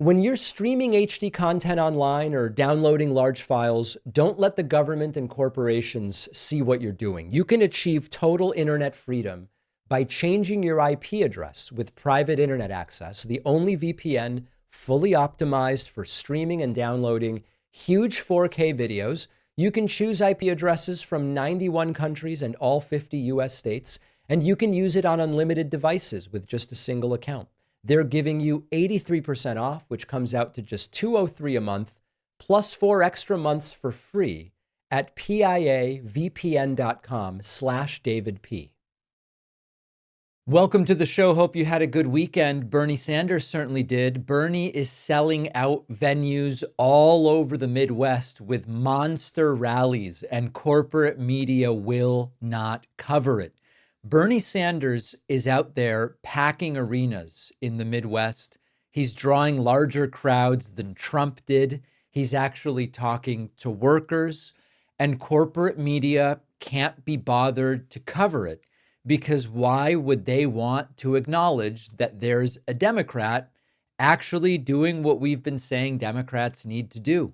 When you're streaming HD content online or downloading large files, don't let the government and corporations see what you're doing. You can achieve total internet freedom by changing your IP address with private internet access, the only VPN fully optimized for streaming and downloading huge 4K videos. You can choose IP addresses from 91 countries and all 50 US states, and you can use it on unlimited devices with just a single account. They're giving you 83% off, which comes out to just $203 a month, plus 4 extra months for free at piavpn.com/DavidP. Welcome to the show. Hope you had a good weekend. Bernie Sanders certainly did. Bernie is selling out venues all over the Midwest with monster rallies, and corporate media will not cover it. Bernie Sanders is out there packing arenas in the Midwest. He's drawing larger crowds than Trump did. He's actually talking to workers, and corporate media can't be bothered to cover it because why would they want to acknowledge that there's a Democrat actually doing what we've been saying Democrats need to do?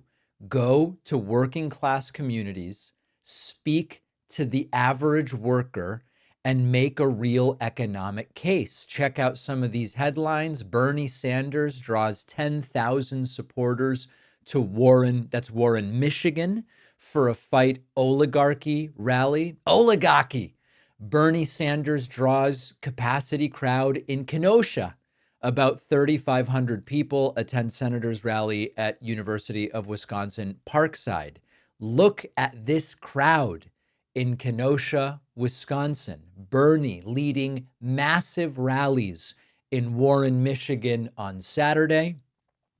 Go to working class communities, speak to the average worker, and make a real economic case. Check out some of these headlines. Bernie Sanders draws 10,000 supporters to Warren, Michigan, for a fight oligarchy rally. Oligarchy. Bernie Sanders draws capacity crowd in Kenosha. About 3,500 people attend Senators rally at University of Wisconsin Parkside. Look at this crowd in Kenosha, Wisconsin. Bernie leading massive rallies in Warren, Michigan on Saturday.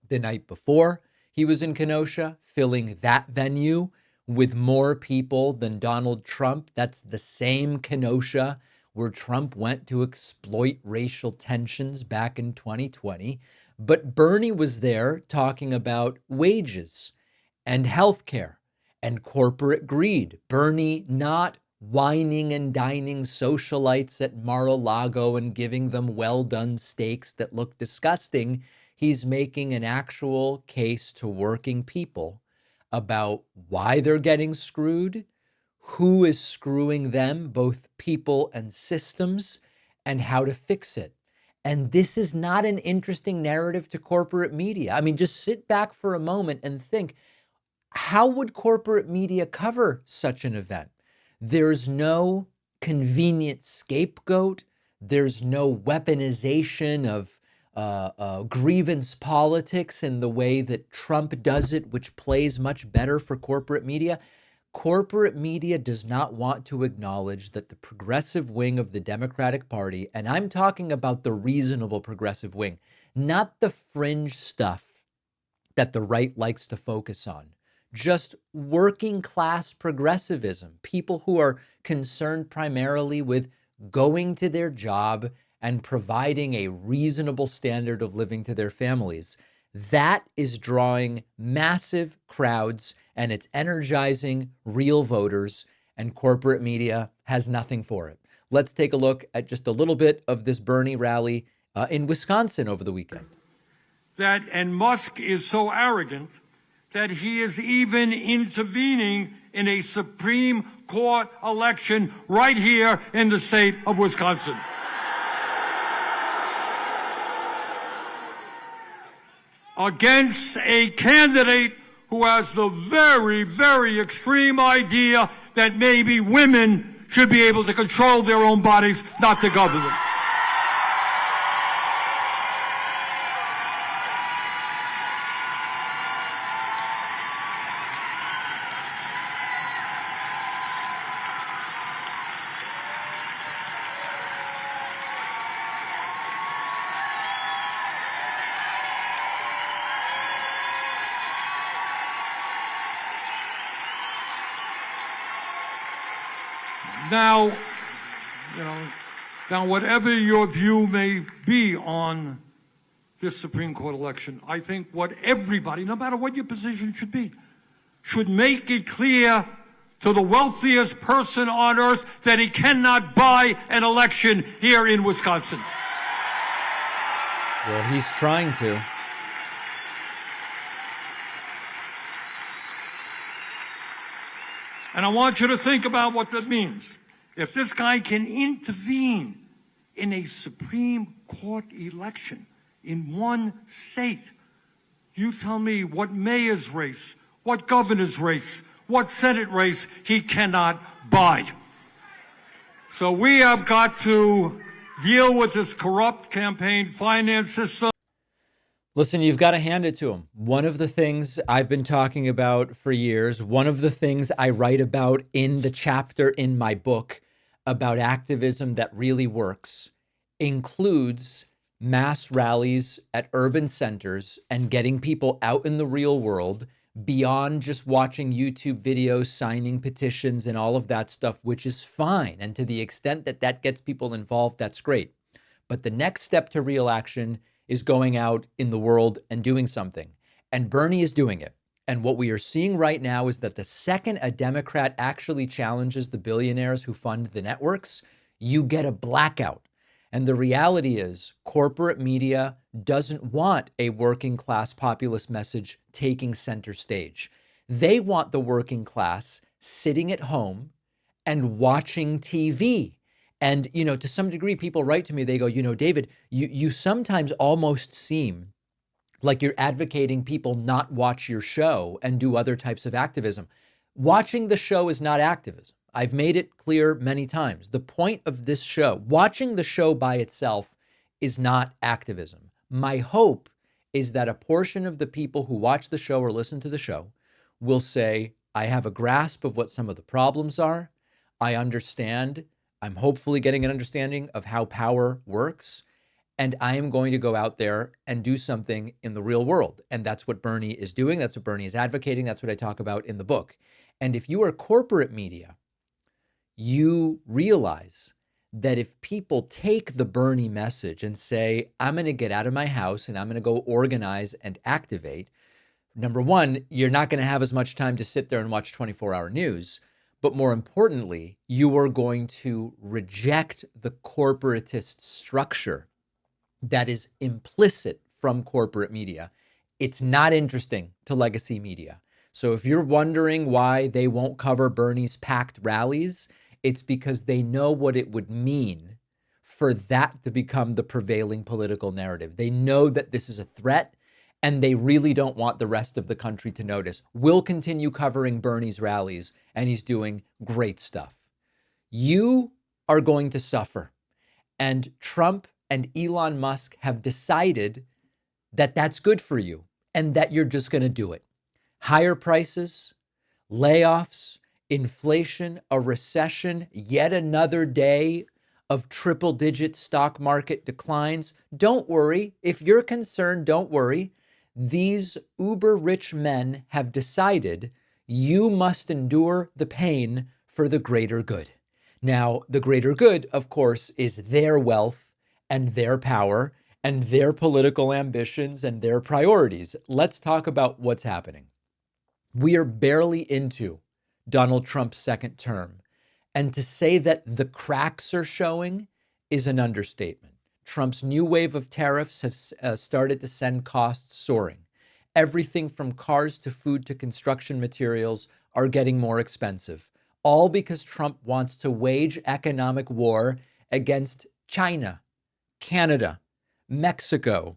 The night before, he was in Kenosha, filling that venue with more people than Donald Trump. That's the same Kenosha where Trump went to exploit racial tensions back in 2020. But Bernie was there talking about wages and healthcare and corporate greed. Bernie not whining and dining socialites at Mar-a-Lago and giving them well-done steaks that look disgusting. He's making an actual case to working people about why they're getting screwed, who is screwing them, both people and systems, and how to fix it. And this is not an interesting narrative to corporate media. I mean, just sit back for a moment and think, how would corporate media cover such an event? There's no convenient scapegoat. There's no weaponization of grievance politics in the way that Trump does it, which plays much better for corporate media. Corporate media does not want to acknowledge that the progressive wing of the Democratic Party, and I'm talking about the reasonable progressive wing, not the fringe stuff that the right likes to focus on, just working class progressivism, people who are concerned primarily with going to their job and providing a reasonable standard of living to their families. That is drawing massive crowds and it's energizing real voters, and corporate media has nothing for it. Let's take a look at just a little bit of this Bernie rally in Wisconsin over the weekend. And Musk is so arrogant that he is even intervening in a Supreme Court election right here in the state of Wisconsin. Against a candidate who has the very, very extreme idea that maybe women should be able to control their own bodies, not the government. Now, whatever your view may be on this Supreme Court election, I think what everybody, no matter what your position should be, should make it clear to the wealthiest person on earth that he cannot buy an election here in Wisconsin. Well, he's trying to. And I want you to think about what that means. If this guy can intervene in a Supreme Court election in one state, you tell me what mayor's race, what governor's race, what Senate race he cannot buy. So we have got to deal with this corrupt campaign finance system. Listen, you've got to hand it to him. One of the things I've been talking about for years, one of the things I write about in the chapter in my book about activism that really works, includes mass rallies at urban centers and getting people out in the real world beyond just watching YouTube videos, signing petitions, and all of that stuff, which is fine. And to the extent that that gets people involved, that's great. But the next step to real action is going out in the world and doing something. And Bernie is doing it. And what we are seeing right now is that the second a Democrat actually challenges the billionaires who fund the networks, you get a blackout. And the reality is corporate media doesn't want a working class populist message taking center stage. They want the working class sitting at home and watching TV. And, you know, to some degree, people write to me, they go, you know, David, you sometimes almost seem like you're advocating people not watch your show and do other types of activism. Watching the show is not activism. I've made it clear many times. The point of this show, watching the show by itself, is not activism. My hope is that a portion of the people who watch the show or listen to the show will say, I have a grasp of what some of the problems are. I understand. I'm hopefully getting an understanding of how power works. And I am going to go out there and do something in the real world. And that's what Bernie is doing. That's what Bernie is advocating. That's what I talk about in the book. And if you are corporate media, you realize that if people take the Bernie message and say, I'm going to get out of my house and I'm going to go organize and activate, number one, you're not going to have as much time to sit there and watch 24-hour news. But more importantly, you are going to reject the corporatist structure that is implicit from corporate media. It's not interesting to legacy media. So if you're wondering why they won't cover Bernie's packed rallies, it's because they know what it would mean for that to become the prevailing political narrative. They know that this is a threat, and they really don't want the rest of the country to notice. We'll continue covering Bernie's rallies, and he's doing great stuff. You are going to suffer. And Trump and Elon Musk have decided that that's good for you and that you're just going to do it. Higher prices, layoffs, inflation, a recession, yet another day of triple-digit stock market declines. Don't worry. If you're concerned, don't worry. These uber-rich men have decided you must endure the pain for the greater good. Now, the greater good, of course, is their wealth and their power and their political ambitions and their priorities. Let's talk about what's happening. We are barely into Donald Trump's second term. And to say that the cracks are showing is an understatement. Trump's new wave of tariffs have started to send costs soaring. Everything from cars to food to construction materials are getting more expensive, all because Trump wants to wage economic war against China, Canada, Mexico,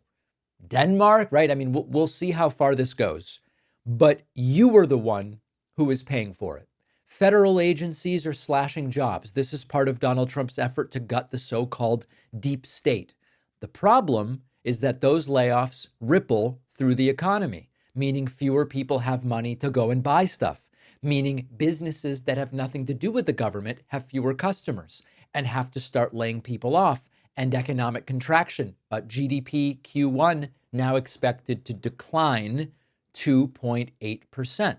Denmark, right? I mean, we'll see how far this goes. But you are the one who is paying for it. Federal agencies are slashing jobs. This is part of Donald Trump's effort to gut the so-called deep state. The problem is that those layoffs ripple through the economy, meaning fewer people have money to go and buy stuff, meaning businesses that have nothing to do with the government have fewer customers and have to start laying people off, and economic contraction. GDP Q1 now expected to decline 2.8%.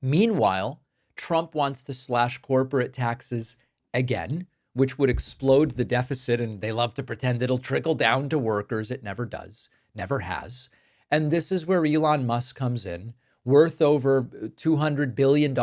Meanwhile, Trump wants to slash corporate taxes again, which would explode the deficit, and they love to pretend it'll trickle down to workers. It never does, never has. And this is where Elon Musk comes in, worth over $200 billion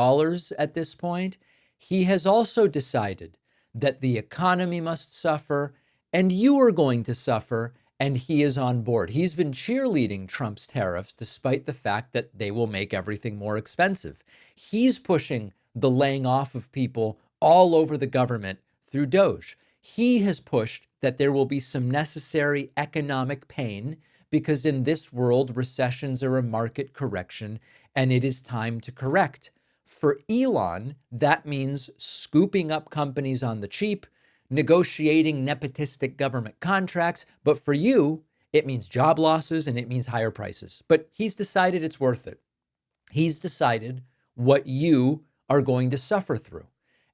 at this point. He has also decided that the economy must suffer, and you are going to suffer, and he is on board. He's been cheerleading Trump's tariffs despite the fact that they will make everything more expensive. He's pushing the laying off of people all over the government through Doge. He has pushed that there will be some necessary economic pain because in this world, recessions are a market correction and it is time to correct. For Elon, that means scooping up companies on the cheap, negotiating nepotistic government contracts. But for you, it means job losses and it means higher prices. But he's decided it's worth it. He's decided what you are going to suffer through.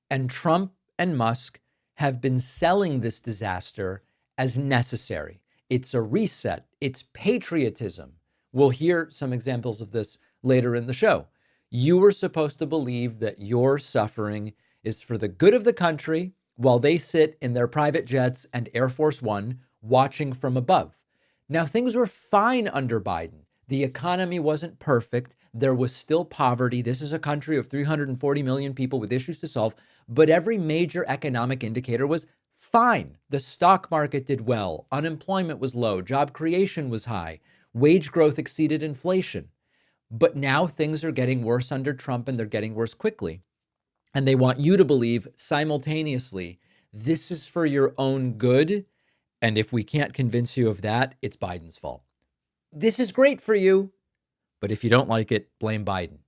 And Trump and Musk have been selling this disaster as necessary. It's a reset. It's patriotism. We'll hear some examples of this later in the show. You were supposed to believe that your suffering is for the good of the country while they sit in their private jets and Air Force One watching from above. Now, things were fine under Biden. The economy wasn't perfect. There was still poverty. This is a country of 340 million people with issues to solve, but every major economic indicator was fine. The stock market did well. Unemployment was low. Job creation was high. Wage growth exceeded inflation. But now things are getting worse under Trump, and they're getting worse quickly. And they want you to believe simultaneously, this is for your own good. And if we can't convince you of that, it's Biden's fault. This is great for you, but if you don't like it, blame Biden.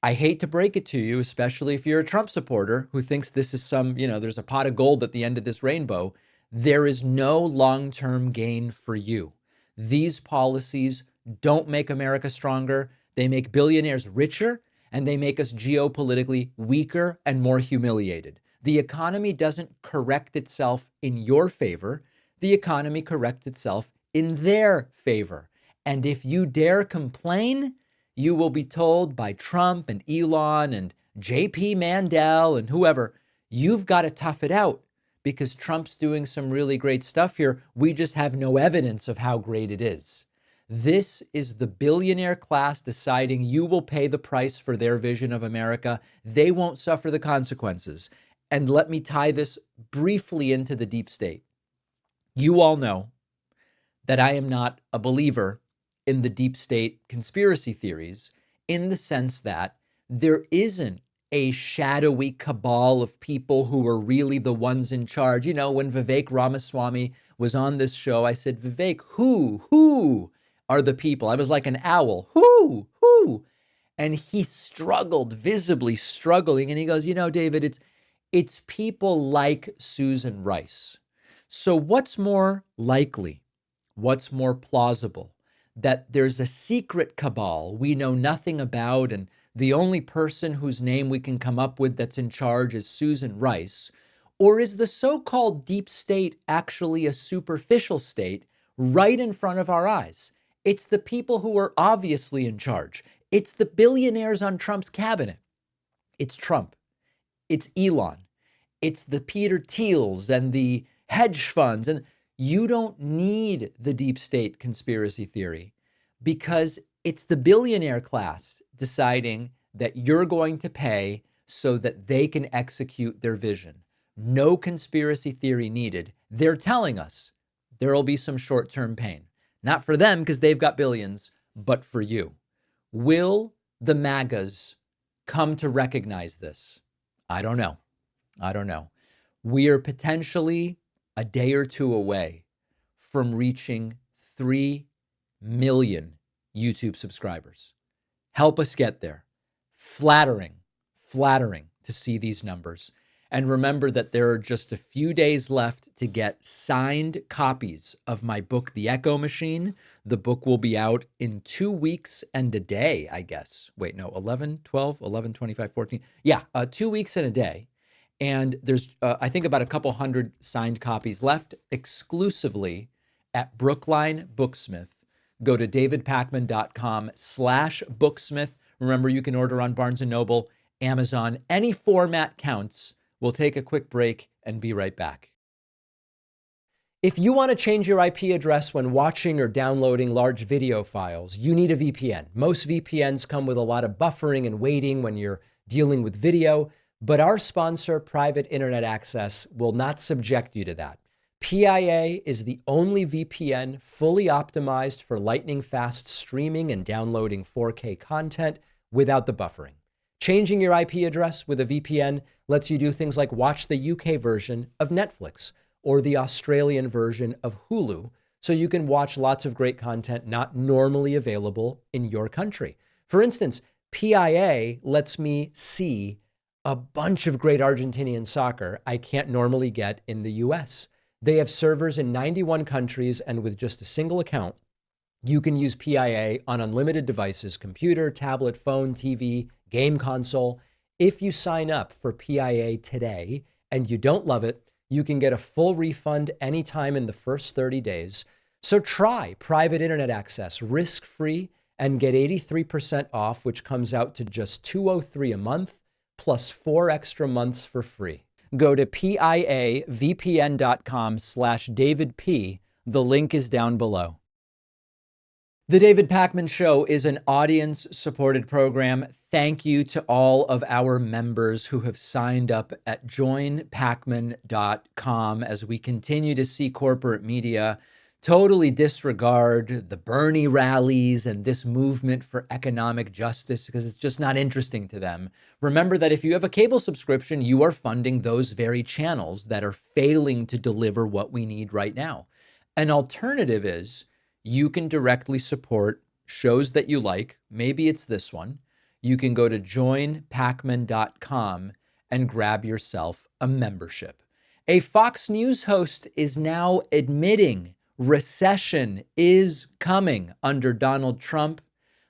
I hate to break it to you, especially if you're a Trump supporter who thinks this is there's a pot of gold at the end of this rainbow. There is no long-term gain for you. These policies don't make America stronger. They make billionaires richer, and they make us geopolitically weaker and more humiliated. The economy doesn't correct itself in your favor. The economy corrects itself in their favor. And if you dare complain, you will be told by Trump and Elon and JP Mandel and whoever, you've got to tough it out because Trump's doing some really great stuff here. We just have no evidence of how great it is. This is the billionaire class deciding you will pay the price for their vision of America. They won't suffer the consequences. And let me tie this briefly into the deep state. You all know that I am not a believer in the deep state conspiracy theories in the sense that there isn't a shadowy cabal of people who are really the ones in charge. You know, when Vivek Ramaswamy was on this show, I said, Vivek, who are the people? I was like an owl. Who? And he struggled, visibly struggling. And he goes, David, it's people like Susan Rice. So what's more likely? What's more plausible? That there's a secret cabal we know nothing about, and the only person whose name we can come up with that's in charge is Susan Rice? Or is the so-called deep state actually a superficial state right in front of our eyes? It's the people who are obviously in charge. It's the billionaires on Trump's cabinet. It's Trump. It's Elon. It's the Peter Thiels and the hedge funds. And you don't need the deep state conspiracy theory because it's the billionaire class deciding that you're going to pay so that they can execute their vision. No conspiracy theory needed. They're telling us there will be some short-term pain. Not for them because they've got billions, but for you. Will the MAGAs come to recognize this? I don't know. We are potentially a day or two away from reaching 3 million YouTube subscribers. Help us get there. Flattering to see these numbers. And remember that there are just a few days left to get signed copies of my book, The Echo Machine. The book will be out in 2 weeks and a day, I guess. Wait, no, 11, 12, 11, 25, 14. Yeah, 2 weeks and a day. And there's, I think, about a couple hundred signed copies left exclusively at Brookline Booksmith. Go to davidpakman.com/booksmith. Remember, you can order on Barnes & Noble, Amazon. Any format counts. We'll take a quick break and be right back. If you want to change your IP address when watching or downloading large video files, you need a VPN. Most VPNs come with a lot of buffering and waiting when you're dealing with video. But our sponsor, Private Internet Access, will not subject you to that. PIA is the only VPN fully optimized for lightning-fast streaming and downloading 4K content without the buffering. Changing your IP address with a VPN lets you do things like watch the UK version of Netflix or the Australian version of Hulu, so you can watch lots of great content not normally available in your country. For instance, PIA lets me see a bunch of great Argentinian soccer I can't normally get in the US. They have servers in 91 countries, and with just a single account, you can use PIA on unlimited devices: computer, tablet, phone, TV, game console. If you sign up for PIA today and you don't love it, you can get a full refund anytime in the first 30 days. So try private internet access risk-free and get 83% off, which comes out to just $203 a month plus 4 extra months for free. Go to piavpn.com/DavidP. The link is down below. The David Pakman Show is an audience-supported program. Thank you to all of our members who have signed up at joinpakman.com as we continue to see corporate media totally disregard the Bernie rallies and this movement for economic justice because it's just not interesting to them. Remember that if you have a cable subscription, you are funding those very channels that are failing to deliver what we need right now. An alternative is you can directly support shows that you like. Maybe it's this one. You can go to joinpakman.com and grab yourself a membership. A Fox News host is now admitting recession is coming under Donald Trump,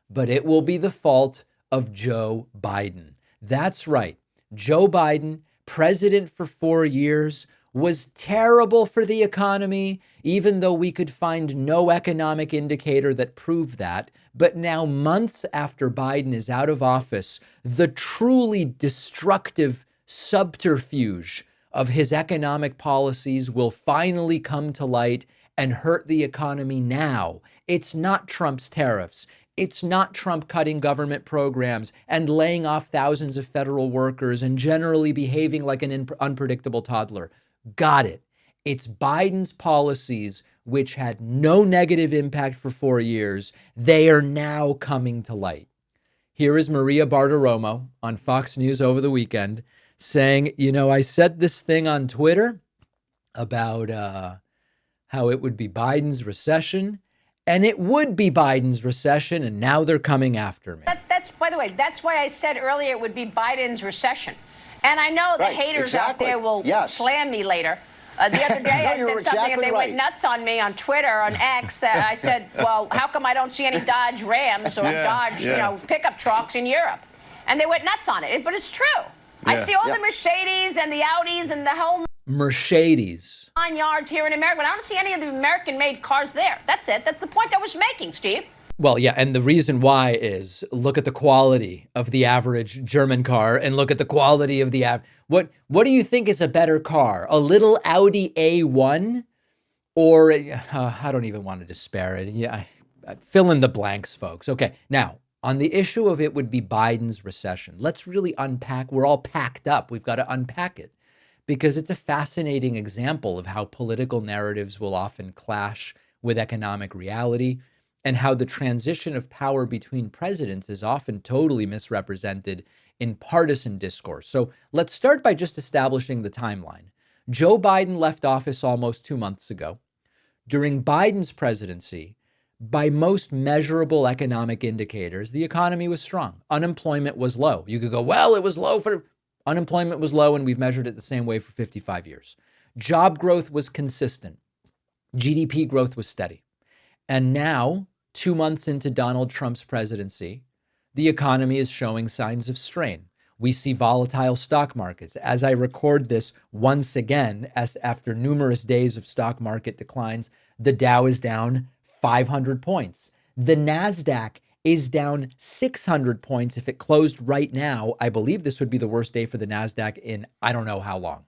but it will be the fault of Joe Biden. That's right. Joe Biden, president for 4 years, was terrible for the economy, even though we could find no economic indicator that proved that. But now, months after Biden is out of office, the truly destructive subterfuge of his economic policies will finally come to light and hurt the economy now. It's not Trump's tariffs. It's not Trump cutting government programs and laying off thousands of federal workers and generally behaving like an unpredictable toddler. Got it. It's Biden's policies, which had no negative impact for 4 years. They are now coming to light. Here is Maria Bartiromo on Fox News over the weekend saying, I said this thing on Twitter about how it would be Biden's recession, and it would be Biden's recession, and now they're coming after me. That's, by the way, that's why I said earlier it would be Biden's recession. And I know the haters out there will slam me later. The other day I said something and they went nuts on me on Twitter, on X. I said, well, how come I don't see any Dodge Rams or Dodge pickup trucks in Europe? And they went nuts on it. But it's true. I see all the Mercedes and the Audis and the whole Mercedes 9 yards here in America. But I don't see any of the American-made cars there. That's it. That's the point I was making, Steve. Well, yeah, and the reason why is look at the quality of the average German car and look at the quality of the what do you think is a better car? A little Audi A1 or I don't even want to disparage. Yeah, fill in the blanks, folks. Okay, now on the issue of it would be Biden's recession, let's really unpack. We're all packed up. We've got to unpack it because it's a fascinating example of how political narratives will often clash with economic reality, and how the transition of power between presidents is often totally misrepresented in partisan discourse. So let's start by just establishing the timeline. Joe Biden left office almost 2 months ago. During Biden's presidency, by most measurable economic indicators, the economy was strong. Unemployment was low. You could go, well, it was low for unemployment was low, and we've measured it the same way for 55 years. Job growth was consistent. GDP growth was steady. And now, 2 months into Donald Trump's presidency, the economy is showing signs of strain. We see volatile stock markets. As I record this once again, as after numerous days of stock market declines, the Dow is down 500 points. The NASDAQ is down 600 points. If it closed right now, I believe this would be the worst day for the NASDAQ in I don't know how long.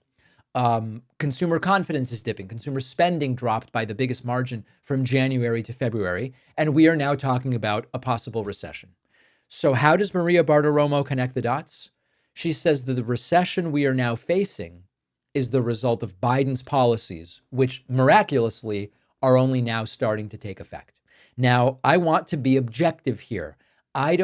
Consumer confidence is dipping. Consumer spending dropped by the biggest margin from January to February. And we are now talking about a possible recession. So how does Maria Bartiromo connect the dots? She says that the recession we are now facing is the result of Biden's policies, which miraculously are only now starting to take effect. Now, I want to be objective here. I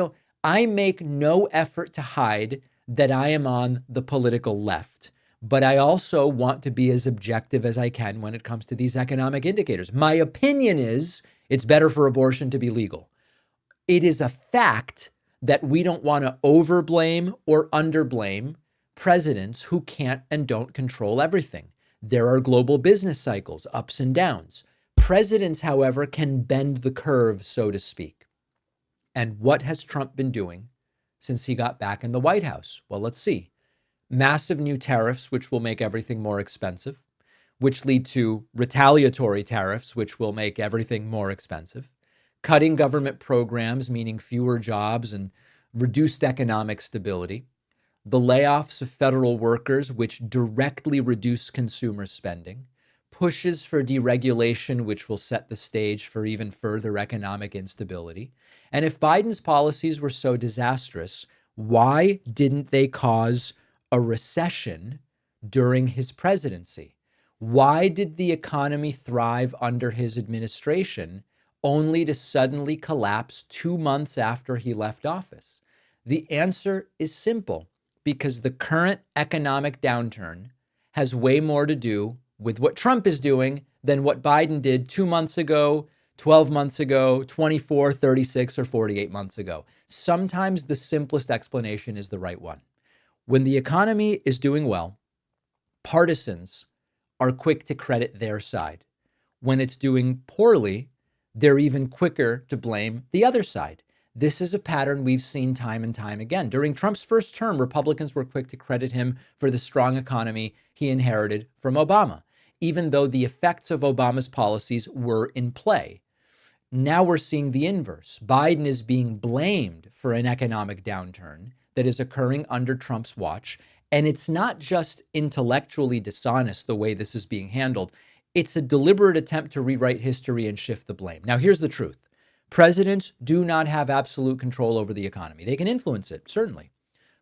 I make no effort to hide that I am on the political left, but I also want to be as objective as I can when it comes to these economic indicators. My opinion is it's better for abortion to be legal. It is a fact that we don't want to overblame or underblame presidents who can't and don't control everything. There are global business cycles, ups and downs. Presidents, however, can bend the curve, so to speak. And what has Trump been doing since he got back in the White House? Well, let's see. Massive new tariffs, which will make everything more expensive, which lead to retaliatory tariffs, which will make everything more expensive. Cutting government programs, meaning fewer jobs and reduced economic stability. The layoffs of federal workers, which directly reduce consumer spending. Pushes for deregulation, which will set the stage for even further economic instability. And if Biden's policies were so disastrous, why didn't they cause a recession during his presidency? Why did the economy thrive under his administration only to suddenly collapse 2 months after he left office? The answer is simple, because the current economic downturn has way more to do with what Trump is doing than what Biden did 2 months ago, 12 months ago, 24, 36, or 48 months ago. Sometimes the simplest explanation is the right one. When the economy is doing well, partisans are quick to credit their side. When it's doing poorly, they're even quicker to blame the other side. This is a pattern we've seen time and time again. During Trump's first term, Republicans were quick to credit him for the strong economy he inherited from Obama, even though the effects of Obama's policies were in play. Now we're seeing the inverse. Biden is being blamed for an economic downturn that is occurring under Trump's watch. And it's not just intellectually dishonest the way this is being handled. It's a deliberate attempt to rewrite history and shift the blame. Now, here's the truth. Presidents do not have absolute control over the economy. They can influence it, certainly.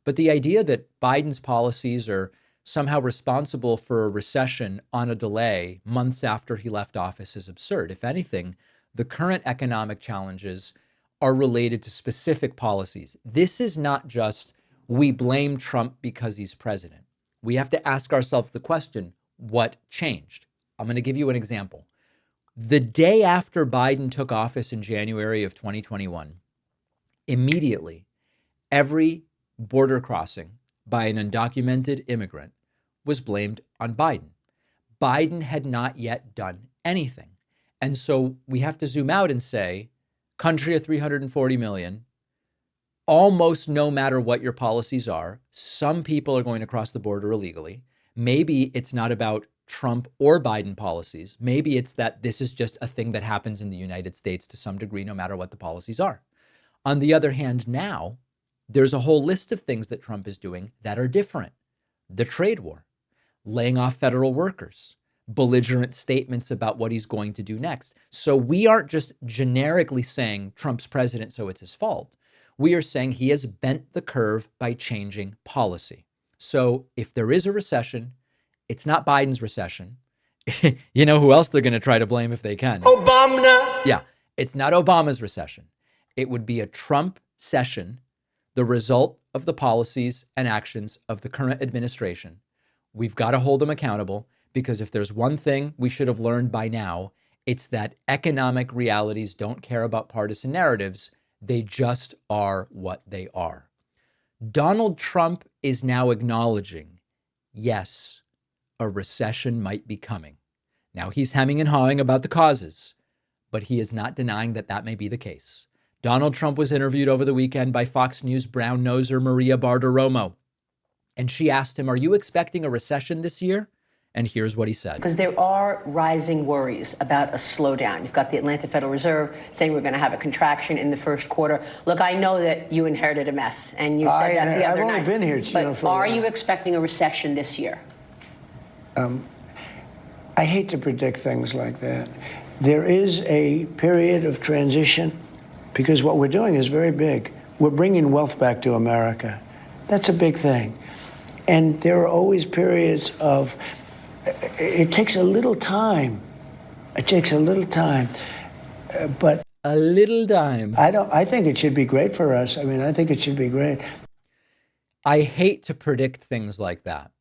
But the idea that Biden's policies are somehow responsible for a recession on a delay months after he left office is absurd. If anything, the current economic challenges are related to specific policies. This is not just we blame Trump because he's president. We have to ask ourselves the question, what changed? I'm going to give you an example. The day after Biden took office in January of 2021, immediately, every border crossing by an undocumented immigrant was blamed on Biden. Biden had not yet done anything. And so we have to zoom out and say, country of 340 million, almost no matter what your policies are, some people are going to cross the border illegally. Maybe it's not about Trump or Biden policies. Maybe it's that this is just a thing that happens in the United States to some degree, no matter what the policies are. On the other hand, now there's a whole list of things that Trump is doing that are different. The trade war, laying off federal workers, belligerent statements about what he's going to do next. So we aren't just generically saying Trump's president, so it's his fault. We are saying he has bent the curve by changing policy. So if there is a recession, it's not Biden's recession. You know who else they're going to try to blame if they can? Obama. Yeah, it's not Obama's recession. It would be a Trump session, the result of the policies and actions of the current administration. We've got to hold them accountable, because if there's one thing we should have learned by now, it's that economic realities don't care about partisan narratives. They just are what they are. Donald Trump is now acknowledging, yes, a recession might be coming. Now he's hemming and hawing about the causes, but he is not denying that that may be the case. Donald Trump was interviewed over the weekend by Fox News brown noser Maria Bartiromo, and she asked him, "Are you expecting a recession this year?" And here's what he said. Because there are rising worries about a slowdown. You've got the Atlanta Federal Reserve saying we're going to have a contraction in the first quarter. Look, I know that you inherited a mess, and you said that the other night. I've only been here, but are you expecting a recession this year? I hate to predict things like that. There is a period of transition because what we're doing is very big. We're bringing wealth back to America. That's a big thing. And there are always periods of, it takes a little time. It takes a little time. But A little dime. I think it should be great for us. I mean, I think it should be great. I hate to predict things like that.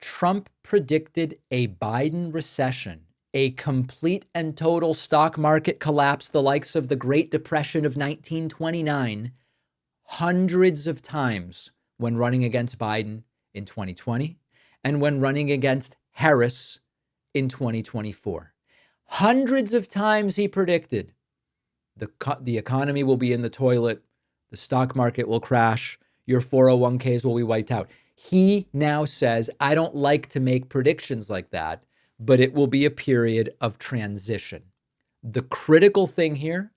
Trump predicted a Biden recession, a complete and total stock market collapse, the likes of the Great Depression of 1929, hundreds of times when running against Biden in 2020 and when running against Harris in 2024. Hundreds of times he predicted the economy will be in the toilet, the stock market will crash, your 401ks will be wiped out. He now says, I don't like to make predictions like that, but it will be a period of transition. The critical thing here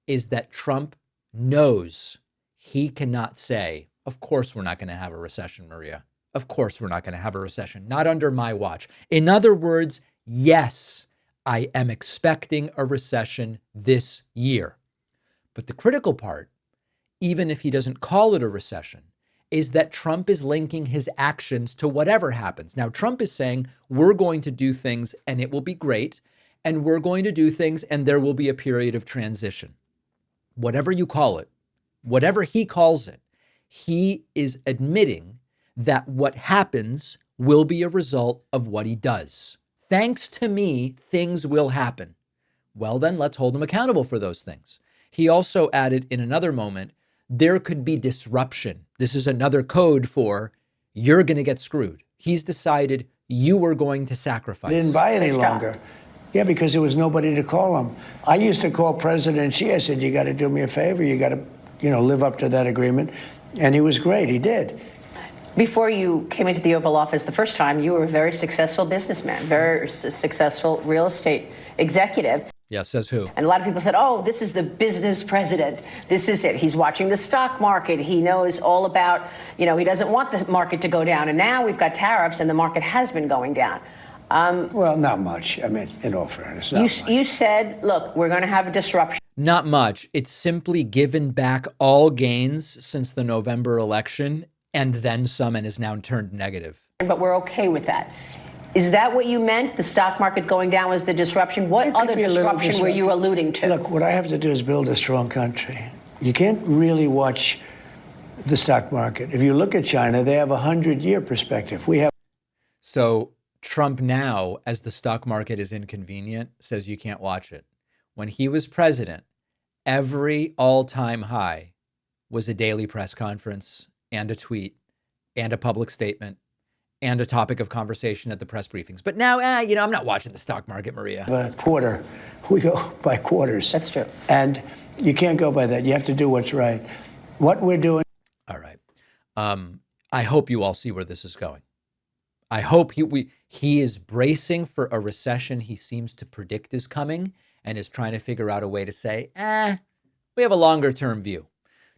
is that Trump knows he cannot say, of course we're not going to have a recession, Maria. Of course we're not going to have a recession. Not under my watch. In other words, yes, I am expecting a recession this year. But the critical part, even if he doesn't call it a recession, is that Trump is linking his actions to whatever happens. Now, Trump is saying, we're going to do things and it will be great, and we're going to do things and there will be a period of transition. Whatever you call it, whatever he calls it, he is admitting that what happens will be a result of what he does. Thanks to me, things will happen. Well, then let's hold him accountable for those things. He also added in another moment, there could be disruption. This is another code for you're going to get screwed. He's decided you are going to sacrifice. I didn't buy any longer. Yeah, because there was nobody to call him. I used to call President Xi. I said, you got to do me a favor. You got to, live up to that agreement. And he was great. He did. Before you came into the Oval Office the first time, you were a very successful businessman, very successful real estate executive. Yeah, says who? And a lot of people said, oh, this is the business president. This is it. He's watching the stock market. He knows all about, he doesn't want the market to go down. And now we've got tariffs and the market has been going down. Well, not much. I mean, in all fairness, not much. You said, look, we're going to have a disruption. Not much. It's simply given back all gains since the November election and then some, and is now turned negative. But we're okay with that. Is that what you meant? The stock market going down was the disruption? What other disruption were you alluding to? Look, what I have to do is build a strong country. You can't really watch the stock market. If you look at China, they have a 100-year perspective. We have. So Trump now, as the stock market is inconvenient, says you can't watch it. When he was president, every all-time high was a daily press conference and a tweet and a public statement and a topic of conversation at the press briefings. But now, I'm not watching the stock market, Maria. A quarter. We go by quarters. That's true. And you can't go by that. You have to do what's right. What we're doing. All right. I hope you all see where this is going. I hope he is bracing for a recession he seems to predict is coming and is trying to figure out a way to say, we have a longer term view.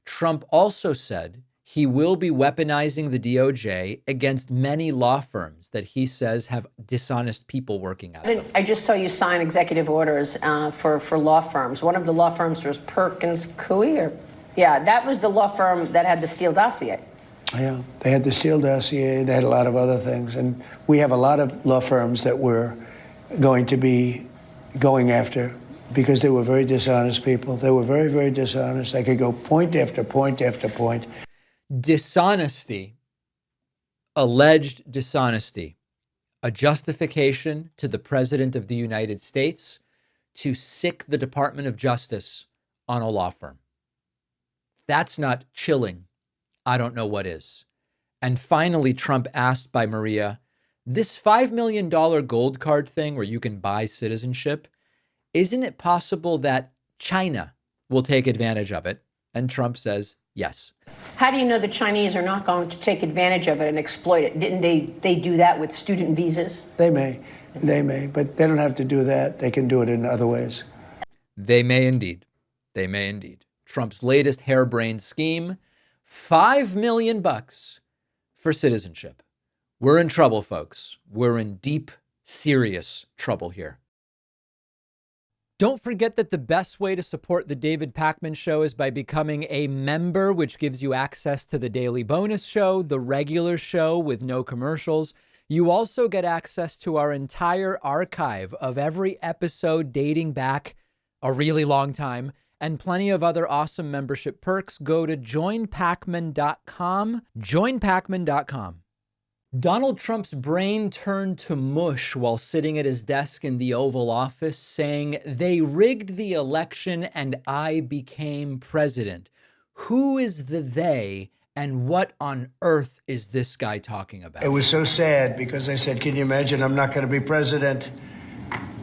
Trump also said he will be weaponizing the DOJ against many law firms that he says have dishonest people working at them. I just saw you sign executive orders for law firms. One of the law firms was Perkins Coie. That was the law firm that had the Steele dossier. Yeah, they had the Steele dossier. They had a lot of other things. And we have a lot of law firms that we're going to be going after because they were very dishonest people. They were very, very dishonest. I could go point after point after point. Dishonesty, alleged dishonesty, a justification to the President of the United States to sic the Department of Justice on a law firm. If that's not chilling, I don't know what is. And finally, Trump asked by Maria, this $5 million gold card thing where you can buy citizenship, isn't it possible that China will take advantage of it? And Trump says, yes. How do you know the Chinese are not going to take advantage of it and exploit it? Didn't they do that with student visas? They may, but they don't have to do that. They can do it in other ways. They may indeed. They may indeed. Trump's latest harebrained scheme, $5 million for citizenship. We're in trouble, folks. We're in deep, serious trouble here. Don't forget that the best way to support the David Pakman Show is by becoming a member, which gives you access to the daily bonus show, the regular show with no commercials. You also get access to our entire archive of every episode dating back a really long time, and plenty of other awesome membership perks, go to joinpacman.com. Joinpacman.com. Donald Trump's brain turned to mush while sitting at his desk in the Oval Office, saying, "They rigged the election and I became president." Who is the they, and what on earth is this guy talking about? It was so sad because I said, can you imagine, I'm not going to be president?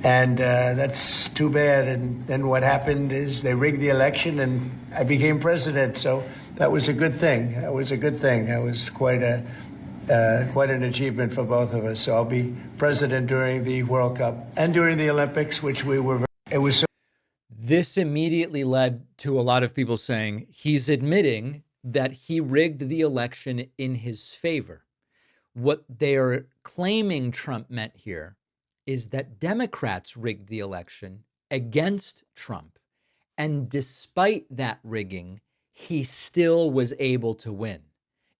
And that's too bad. And then what happened is they rigged the election and I became president. So that was a good thing. That was a good thing. That was quite an achievement for both of us. So I'll be president during the World Cup and during the Olympics, which we were. It was so. This immediately led to a lot of people saying he's admitting that he rigged the election in his favor. What they are claiming Trump meant here is that Democrats rigged the election against Trump. And despite that rigging, he still was able to win.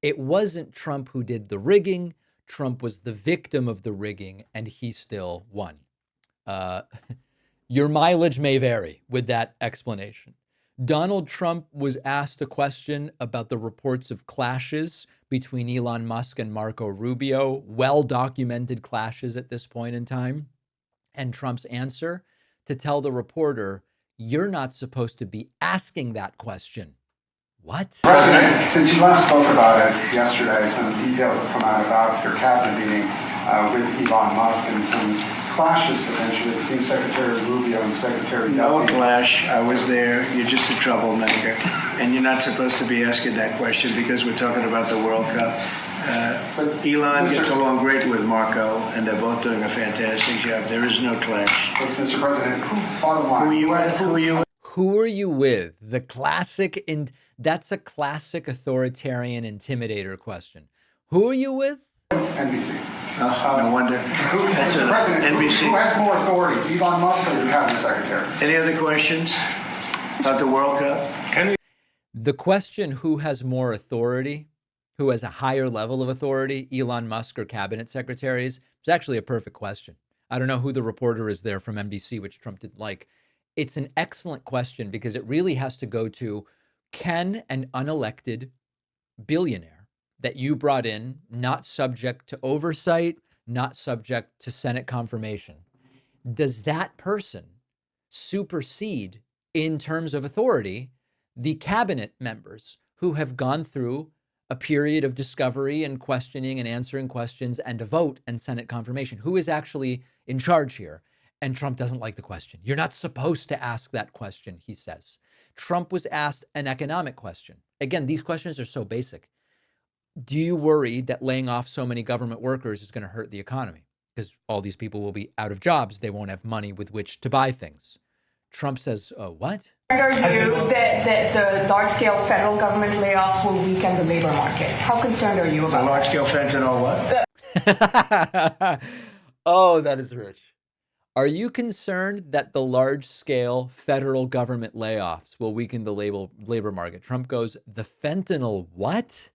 It wasn't Trump who did the rigging. Trump was the victim of the rigging, and he still won. Your mileage may vary with that explanation. Donald Trump was asked a question about the reports of clashes between Elon Musk and Marco Rubio, well-documented clashes at this point in time. And Trump's answer, to tell the reporter, "You're not supposed to be asking that question." What? President, since you last spoke about it yesterday, some details have come out about your cabinet meeting with Elon Musk and some clashes potentially between Secretary Rubio and Secretary No Duffy. clash. I was there. You're just a troublemaker. And you're not supposed to be asking that question because we're talking about the World Cup. Elon gets along great with Marco, and they're both doing a fantastic job. There is no clash. But Mr. President, bottom line. Who are you with? Who are you with? Who are you with? The classic, that's a classic authoritarian intimidator question. Who are you with? NBC. No wonder. That's Mr. President, NBC. who has more authority, Elon Musk or your cabinet secretaries? Any other questions about the World Cup? The question, who has more authority, who has a higher level of authority, Elon Musk or cabinet secretaries, is actually a perfect question. I don't know who the reporter is there from NBC, which Trump didn't like. It's an excellent question because it really has to go to, can an unelected billionaire that you brought in, not subject to oversight, not subject to Senate confirmation, does that person supersede in terms of authority the cabinet members who have gone through a period of discovery and questioning and answering questions and a vote and Senate confirmation? Who is actually in charge here? And Trump doesn't like the question. You're not supposed to ask that question, he says. Trump was asked an economic question. Again, these questions are so basic. Do you worry that laying off so many government workers is going to hurt the economy? Because all these people will be out of jobs. They won't have money with which to buy things. Trump says, what? Are you that the large-scale federal government layoffs will weaken the labor market? How concerned are you about The large-scale fentanyl what? Oh, that is rich. Are you concerned that the large-scale federal government layoffs will weaken the labor market? Trump goes, the fentanyl what?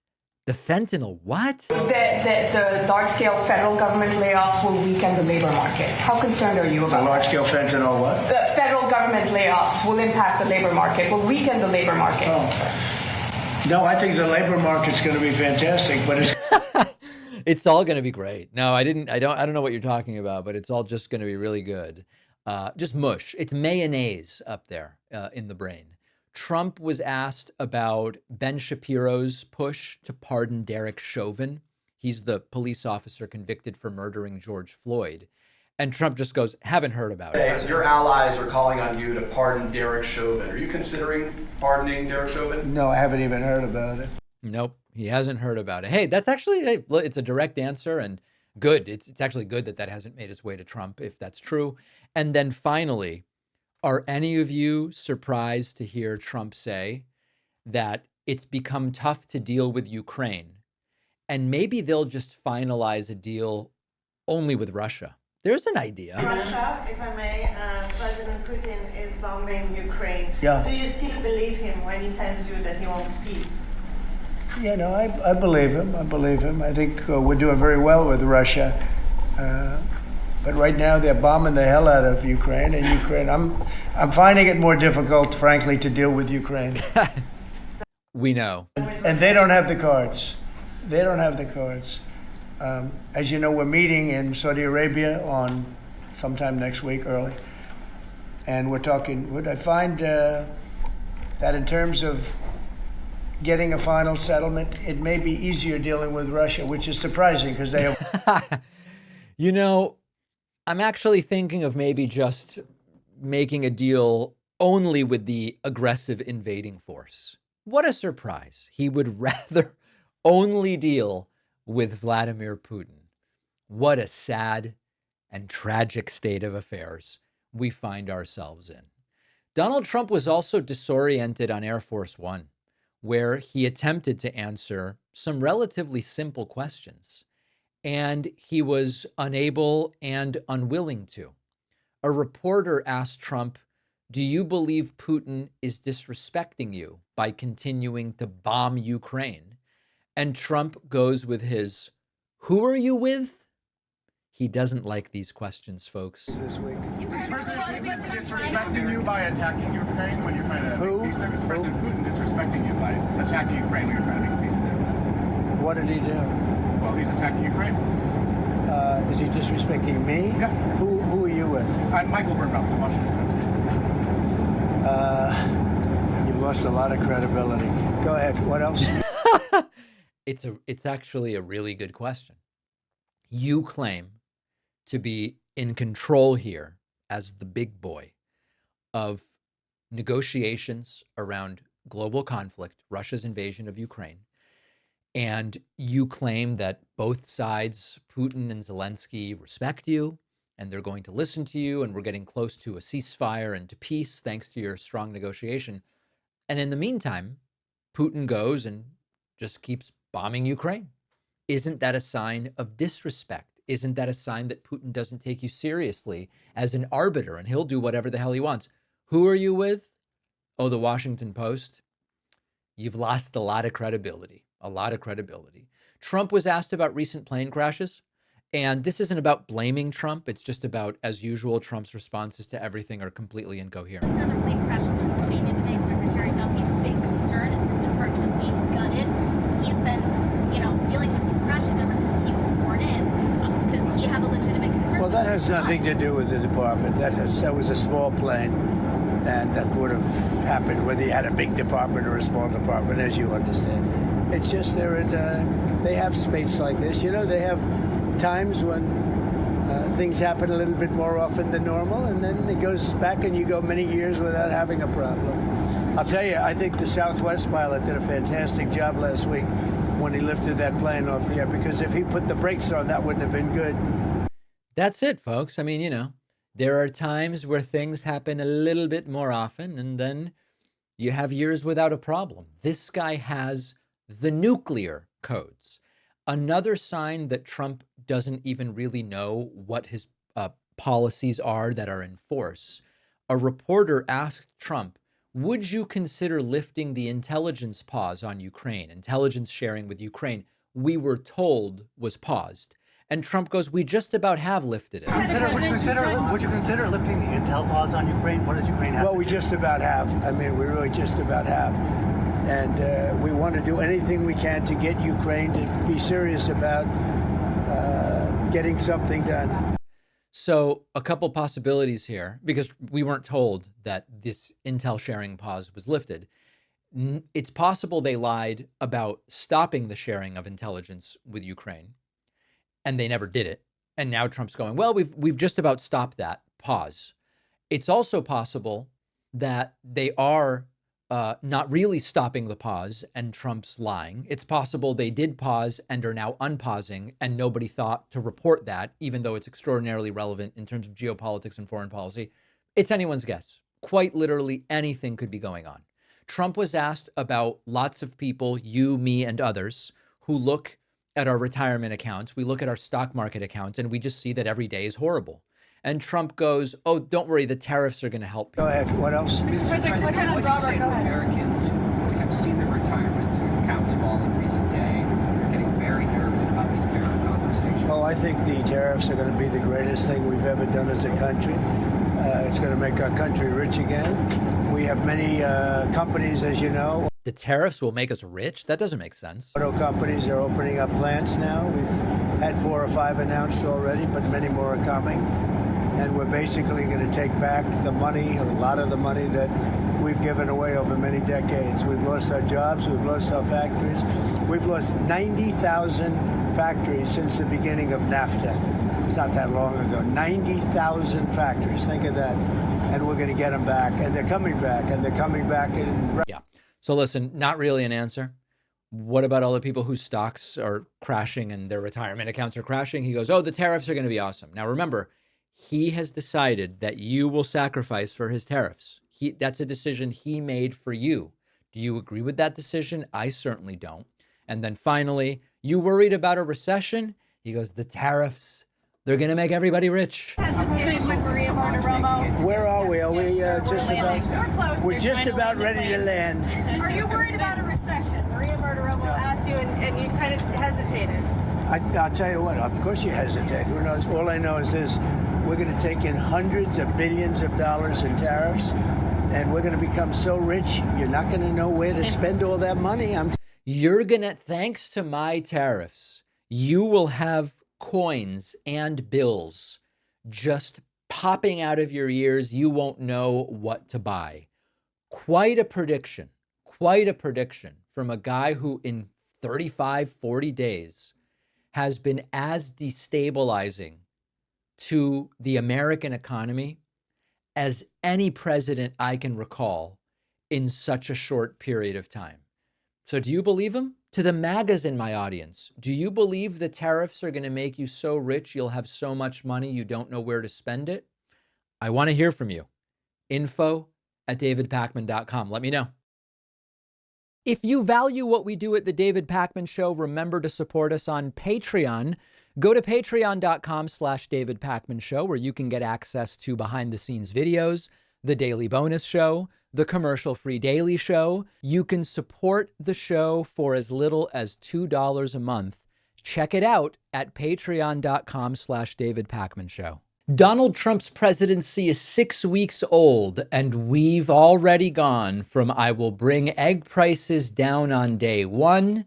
The fentanyl what? That the large-scale federal government layoffs will weaken the labor market. How concerned are you about The large-scale fentanyl what? The federal government layoffs will impact the labor market, will weaken the labor market. Oh. No, I think the labor market's going to be fantastic, but it's... It's all going to be great. No, I don't know what you're talking about, but it's all just going to be really good. Just mush. It's mayonnaise up there in the brain. Trump was asked about Ben Shapiro's push to pardon Derek Chauvin. He's the police officer convicted for murdering George Floyd. And Trump just goes, haven't heard about it. Your allies are calling on you to pardon Derek Chauvin. Are you considering pardoning Derek Chauvin? No, I haven't even heard about it. Nope, he hasn't heard about it. Hey, that's actually, it's a direct answer and good. It's actually good that hasn't made its way to Trump, if that's true. And then finally, are any of you surprised to hear Trump say that it's become tough to deal with Ukraine and maybe they'll just finalize a deal only with Russia? There's an idea. Russia, if I may, President Putin is bombing Ukraine. Yeah. Do you still believe him when he tells you that he wants peace? Yeah, no, I believe him. I believe him. I think we're doing very well with Russia. But right now they're bombing the hell out of Ukraine, and Ukraine, I'm finding it more difficult, frankly, to deal with Ukraine. We know. And they don't have the cards. They don't have the cards. As you know, we're meeting in Saudi Arabia on sometime next week, early. And we're talking, would I find that in terms of getting a final settlement, it may be easier dealing with Russia, which is surprising because they have... You know, I'm actually thinking of maybe just making a deal only with the aggressive invading force. What a surprise. He would rather only deal with Vladimir Putin. What a sad and tragic state of affairs we find ourselves in. Donald Trump was also disoriented on Air Force One, where he attempted to answer some relatively simple questions, and he was unable and unwilling to. A reporter asked Trump, "Do you believe Putin is disrespecting you by continuing to bomb Ukraine?" And Trump goes with his, "Who are you with?" He doesn't like these questions, folks. This week. Is President Putin disrespecting you by attacking Ukraine when you're trying to make peace there? Is President Putin disrespecting you by attacking Ukraine when you're trying to make peace there? What did he do? Well, he's attacking Ukraine. Is he disrespecting me? Yeah. Who are you with? I'm Michael Burnbaum, the Washington Post. You've lost a lot of credibility. Go ahead. What else? It's actually a really good question. You claim to be in control here as the big boy of negotiations around global conflict, Russia's invasion of Ukraine. And you claim that both sides, Putin and Zelensky, respect you, and they're going to listen to you, and we're getting close to a ceasefire and to peace thanks to your strong negotiation. And in the meantime, Putin goes and just keeps bombing Ukraine. Isn't that a sign of disrespect? Isn't that a sign that Putin doesn't take you seriously as an arbiter and he'll do whatever the hell he wants? Who are you with? Oh, the Washington Post. You've lost a lot of credibility, a lot of credibility. Trump was asked about recent plane crashes, and this isn't about blaming Trump. It's just about, as usual, Trump's responses to everything are completely incoherent. Another plane crash in Pennsylvania today. Secretary Duffy's big concern is his department is being gutted. He's been, dealing with these crashes ever since he was sworn in. Does he have a legitimate concern? Well, that has nothing to do with the department. That was a small plane, and that would have happened whether you had a big department or a small department, as you understand. It's just they have space like this. They have times when things happen a little bit more often than normal, and then it goes back and you go many years without having a problem. I'll tell you, I think the Southwest pilot did a fantastic job last week when he lifted that plane off the air, because if he put the brakes on, that wouldn't have been good. That's it, folks. I mean, there are times where things happen a little bit more often, and then you have years without a problem. This guy has the nuclear codes. Another sign that Trump doesn't even really know what his policies are that are in force. A reporter asked Trump, would you consider lifting the intelligence pause on Ukraine, intelligence sharing with Ukraine? We were told was paused. And Trump goes, we just about have lifted it. Would you consider lifting the intel pause on Ukraine? What does Ukraine have? Well, we just about have. I mean, we really just about have. And we want to do anything we can to get Ukraine to be serious about getting something done. So a couple possibilities here, because we weren't told that this intel sharing pause was lifted. It's possible they lied about stopping the sharing of intelligence with Ukraine, and they never did it. And now Trump's going, well, we've just about stopped that pause. It's also possible that they are not really stopping the pause and Trump's lying. It's possible they did pause and are now unpausing, and nobody thought to report that, even though it's extraordinarily relevant in terms of geopolitics and foreign policy. It's anyone's guess. Quite literally anything could be going on. Trump was asked about lots of people, you, me, and others, who look at our retirement accounts. We look at our stock market accounts, and we just see that every day is horrible. And Trump goes, oh, don't worry, the tariffs are going to help. Go ahead. What else? President Robert, go ahead. Americans who have seen their retirement accounts fall in recent day are getting very nervous about these tariff conversations. Oh, I think the tariffs are going to be the greatest thing we've ever done as a country. It's going to make our country rich again. We have many companies, as you know. The tariffs will make us rich? That doesn't make sense. Auto companies are opening up plants now. We've had 4 or 5 announced already, but many more are coming. And we're basically going to take back the money, or a lot of the money that we've given away over many decades. We've lost our jobs. We've lost our factories. We've lost 90,000 factories since the beginning of NAFTA. It's not that long ago. 90,000 factories. Think of that. And we're going to get them back. And they're coming back. And they're coming back in... Yeah. So listen, not really an answer. What about all the people whose stocks are crashing and their retirement accounts are crashing? He goes, oh, the tariffs are going to be awesome. Now, remember, he has decided that you will sacrifice for his tariffs. That's a decision he made for you. Do you agree with that decision? I certainly don't. And then finally, you worried about a recession? He goes, the tariffs, they're going to make everybody rich. Where are we? Are we just about? We're just about ready to land. Are you worried about a recession? Maria Bartiromo asked you, and you kind of hesitated. I'll tell you what. Of course you hesitate. Who knows? All I know is this: we're going to take in hundreds of billions of dollars in tariffs, and we're going to become so rich you're not going to know where to spend all that money. You're going to, thanks to my tariffs, you will have coins and bills just popping out of your ears. You won't know what to buy. Quite a prediction from a guy who in 35, 40 days has been as destabilizing to the American economy as any president I can recall in such a short period of time. So do you believe him? To the MAGAs in my audience, do you believe the tariffs are going to make you so rich you'll have so much money you don't know where to spend it? I want to hear from you. info@davidpakman.com. Let me know. If you value what we do at The David Pakman Show, remember to support us on Patreon. Go to patreon.com/David Pakman Show, where you can get access to behind-the-scenes videos, the daily bonus show, the commercial-free daily show. You can support the show for as little as $2 a month. Check it out at patreon.com/David Pakman Show. Donald Trump's presidency is 6 weeks old, and we've already gone from I will bring egg prices down on day one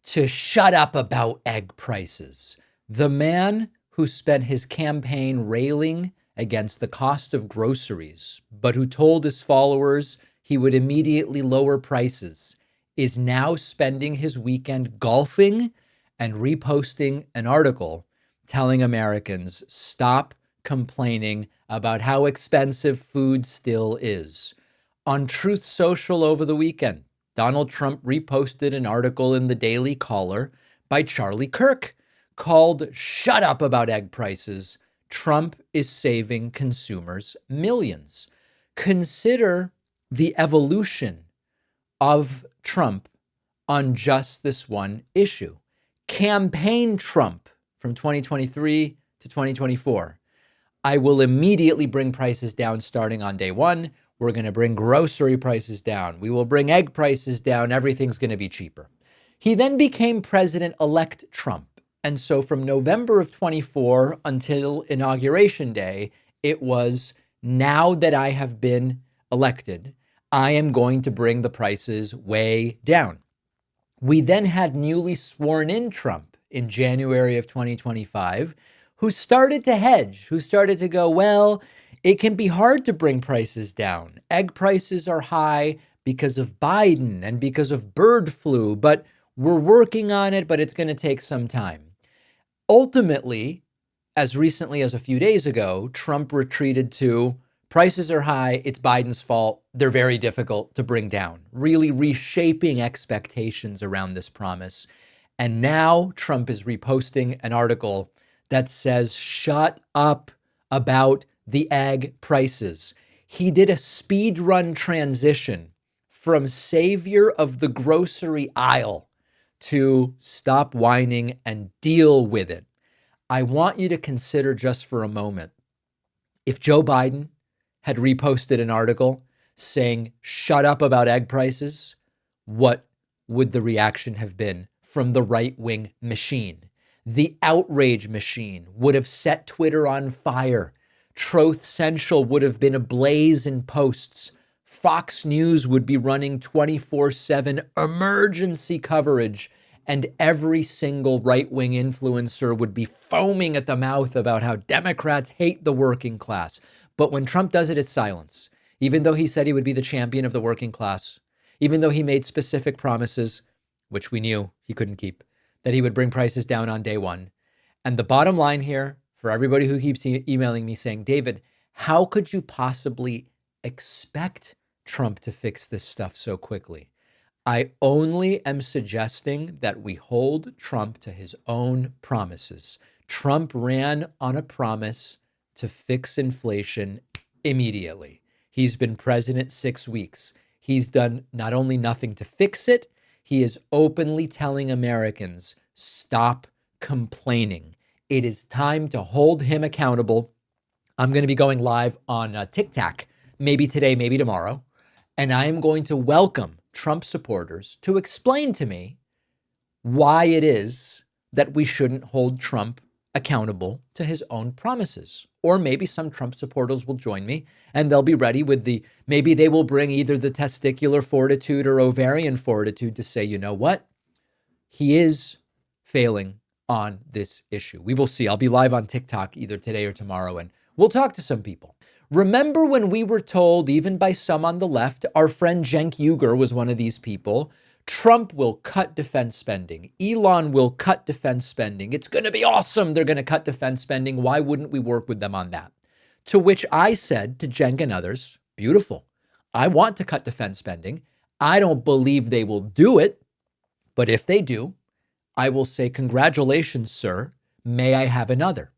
to shut up about egg prices. The man who spent his campaign railing against the cost of groceries, but who told his followers he would immediately lower prices, is now spending his weekend golfing and reposting an article telling Americans, stop complaining about how expensive food still is. On Truth Social over the weekend, Donald Trump reposted an article in the Daily Caller by Charlie Kirk called "Shut Up About Egg Prices. Trump is saving consumers millions." Consider the evolution of Trump on just this one issue. Campaign Trump from 2023 to 2024. I will immediately bring prices down starting on day one. We're going to bring grocery prices down. We will bring egg prices down. Everything's going to be cheaper. He then became President-elect Trump. And so from November of 24 until Inauguration Day, it was, now that I have been elected, I am going to bring the prices way down. We then had newly sworn in Trump in January of 2025, who started to hedge, who started to go, well, it can be hard to bring prices down. Egg prices are high because of Biden and because of bird flu, but we're working on it, but it's going to take some time. Ultimately, as recently as a few days ago, Trump retreated to prices are high, it's Biden's fault, they're very difficult to bring down, really reshaping expectations around this promise. And now Trump is reposting an article that says, shut up about the egg prices. He did a speed run transition from savior of the grocery aisle to stop whining and deal with it. I want you to consider just for a moment, if Joe Biden had reposted an article saying, shut up about egg prices, what would the reaction have been from the right-wing machine? The outrage machine would have set Twitter on fire. Truth Central would have been ablaze in posts. Fox News would be running 24/7 emergency coverage, and every single right-wing influencer would be foaming at the mouth about how Democrats hate the working class. But when Trump does it, it's silence. Even though he said he would be the champion of the working class, even though he made specific promises, which we knew he couldn't keep, that he would bring prices down on day one. And the bottom line here, for everybody who keeps emailing me saying, David, how could you possibly expect Trump to fix this stuff so quickly? I only am suggesting that we hold Trump to his own promises. Trump ran on a promise to fix inflation immediately. He's been president 6 weeks. He's done not only nothing to fix it, he is openly telling Americans, stop complaining. It is time to hold him accountable. I'm going to be going live on TikTok, maybe today, maybe tomorrow. And I am going to welcome Trump supporters to explain to me why it is that we shouldn't hold Trump accountable to his own promises. Or maybe some Trump supporters will join me and they'll be ready with maybe they will bring either the testicular fortitude or ovarian fortitude to say, you know what? He is failing on this issue. We will see. I'll be live on TikTok either today or tomorrow, and we'll talk to some people. Remember when we were told, even by some on the left, our friend Cenk Uygur was one of these people, Trump will cut defense spending. Elon will cut defense spending. It's going to be awesome. They're going to cut defense spending. Why wouldn't we work with them on that? To which I said to Cenk and others, beautiful. I want to cut defense spending. I don't believe they will do it. But if they do, I will say, congratulations, sir. May I have another?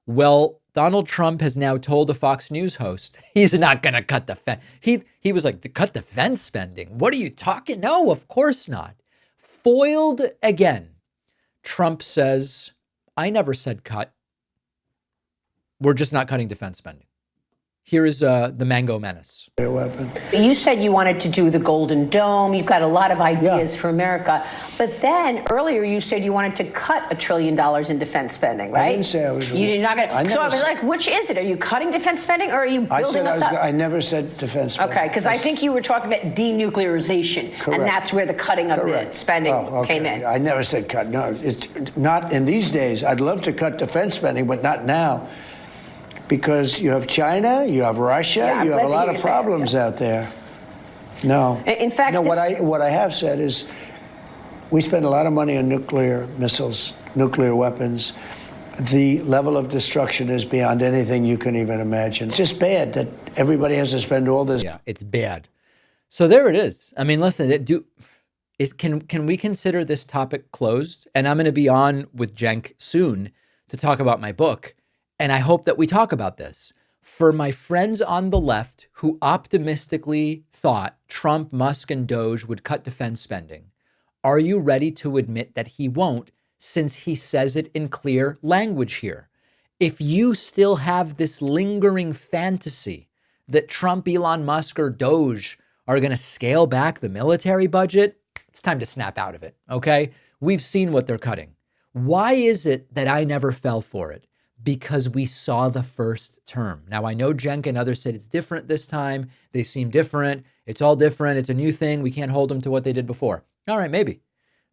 Well, Donald Trump has now told a Fox News host he's not going to cut defense. He was like, to cut defense spending? What are you talking? No, of course not. Foiled again. Trump says, I never said cut. We're just not cutting defense spending. Here is the Mango Menace. You said you wanted to do the Golden Dome. You've got a lot of ideas for America. But then earlier you said you wanted to cut $1 trillion in defense spending, right? I didn't say I was. You're not going to. So I was like, which is it? Are you cutting defense spending or are you building us up? I never said defense spending. Okay, because I think you were talking about denuclearization. Correct. And that's where the cutting of the spending came in. I never said cut. No, it's not in these days. I'd love to cut defense spending, but not now. Because you have China, you have Russia, you have a lot of problems out there. No. In fact, no. What I have said is, we spend a lot of money on nuclear missiles, nuclear weapons. The level of destruction is beyond anything you can even imagine. It's just bad that everybody has to spend all this. Yeah, it's bad. So there it is. I mean, listen, can we consider this topic closed? And I'm going to be on with Cenk soon to talk about my book. And I hope that we talk about this. For my friends on the left who optimistically thought Trump, Musk, and Doge would cut defense spending, are you ready to admit that he won't, since he says it in clear language here? If you still have this lingering fantasy that Trump, Elon Musk, or Doge are going to scale back the military budget, it's time to snap out of it, okay? We've seen what they're cutting. Why is it that I never fell for it? Because we saw the first term. Now, I know Cenk and others said it's different this time. They seem different. It's all different. It's a new thing. We can't hold them to what they did before. All right, maybe.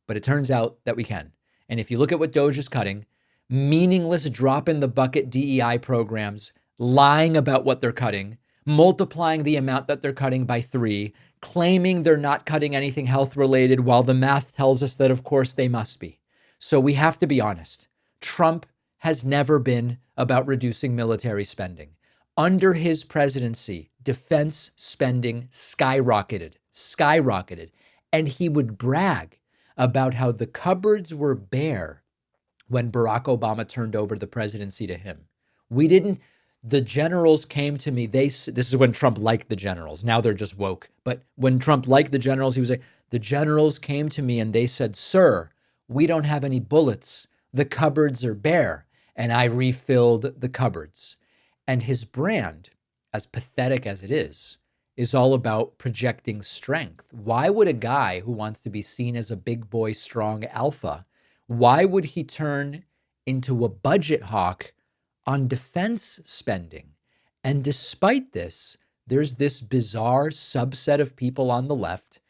But it turns out that we can. And if you look at what Doge is cutting, meaningless drop in the bucket DEI programs, lying about what they're cutting, multiplying the amount that they're cutting by 3, claiming they're not cutting anything health related while the math tells us that, of course, they must be. So we have to be honest. Trump has never been about reducing military spending. Under his presidency, defense spending skyrocketed. And he would brag about how the cupboards were bare when Barack Obama turned over the presidency to him. The generals came to me. This is when Trump liked the generals. Now they're just woke. But when Trump liked the generals, he was like, the generals came to me and they said, sir, we don't have any bullets. The cupboards are bare. And I refilled the cupboards. And his brand, as pathetic as it is all about projecting strength. Why would a guy who wants to be seen as a big boy, strong alpha, why would he turn into a budget hawk on defense spending. And despite this, there's this bizarre subset of people on the left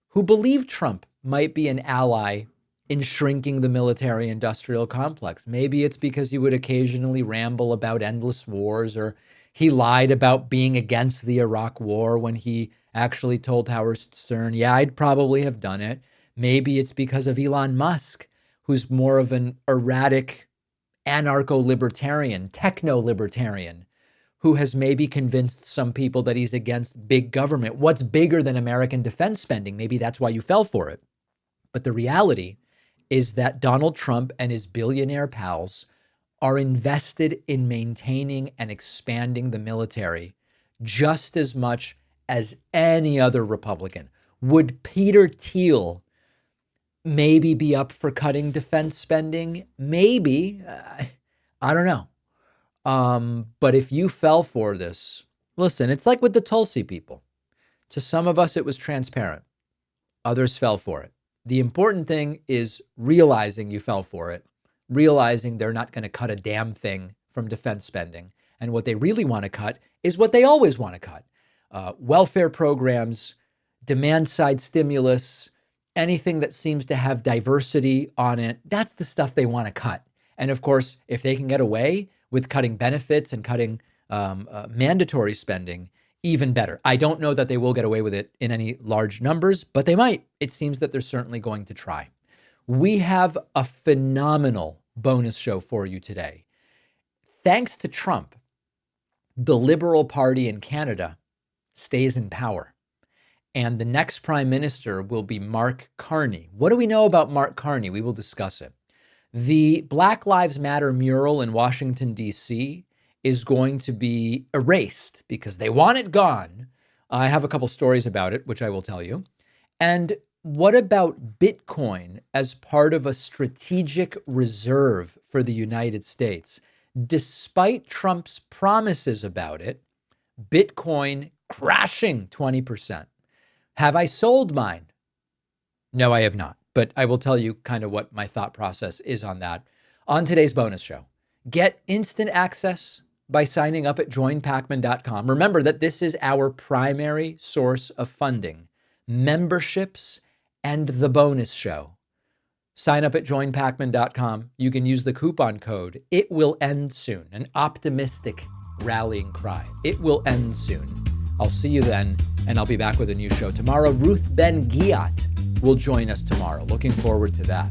who believe Trump might be an ally in shrinking the military-industrial complex. Maybe it's because he would occasionally ramble about endless wars, or he lied about being against the Iraq War when he actually told Howard Stern, yeah, I'd probably have done it. Maybe it's because of Elon Musk, who's more of an erratic anarcho-libertarian, techno-libertarian, who has maybe convinced some people that he's against big government. What's bigger than American defense spending? Maybe that's why you fell for it. But the reality is that Donald Trump and his billionaire pals are invested in maintaining and expanding the military just as much as any other Republican. Would Peter Thiel maybe be up for cutting defense spending? Maybe. I don't know. But if you fell for this, listen, it's like with the Tulsi people. To some of us, it was transparent. Others fell for it. The important thing is realizing you fell for it, realizing they're not going to cut a damn thing from defense spending. And what they really want to cut is what they always want to cut. Welfare programs, demand-side stimulus, anything that seems to have diversity on it, that's the stuff they want to cut. And of course, if they can get away with cutting benefits and cutting mandatory spending, even better. I don't know that they will get away with it in any large numbers, but they might. It seems that they're certainly going to try. We have a phenomenal bonus show for you today. Thanks to Trump, the Liberal Party in Canada stays in power. And the next prime minister will be Mark Carney. What do we know about Mark Carney? We will discuss it. The Black Lives Matter mural in Washington, D.C. is going to be erased because they want it gone. I have a couple stories about it, which I will tell you. And what about Bitcoin as part of a strategic reserve for the United States? Despite Trump's promises about it, Bitcoin crashing 20%. Have I sold mine? No, I have not. But I will tell you kind of what my thought process is on that on today's bonus show. Get instant access by signing up at joinpacman.com. Remember that this is our primary source of funding, memberships and the bonus show. Sign up at joinpacman.com. You can use the coupon code. It will end soon. An optimistic rallying cry. It will end soon. I'll see you then, and I'll be back with a new show tomorrow. Ruth Ben-Ghiat will join us tomorrow. Looking forward to that.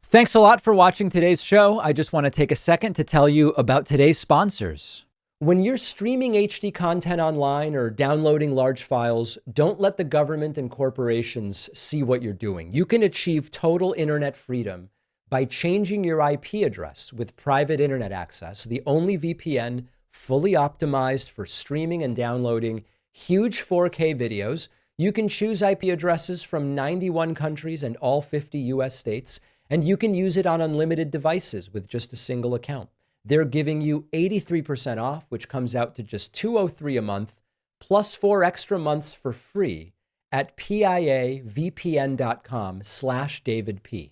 Thanks a lot for watching today's show. I just want to take a second to tell you about today's sponsors. When you're streaming HD content online or downloading large files, don't let the government and corporations see what you're doing. You can achieve total internet freedom by changing your IP address with private internet access, the only VPN fully optimized for streaming and downloading huge 4K videos. You can choose IP addresses from 91 countries and all 50 US states, and you can use it on unlimited devices with just a single account. They're giving you 83% off, which comes out to just $203 a month, plus 4 extra months for free at piavpn.com/DavidP.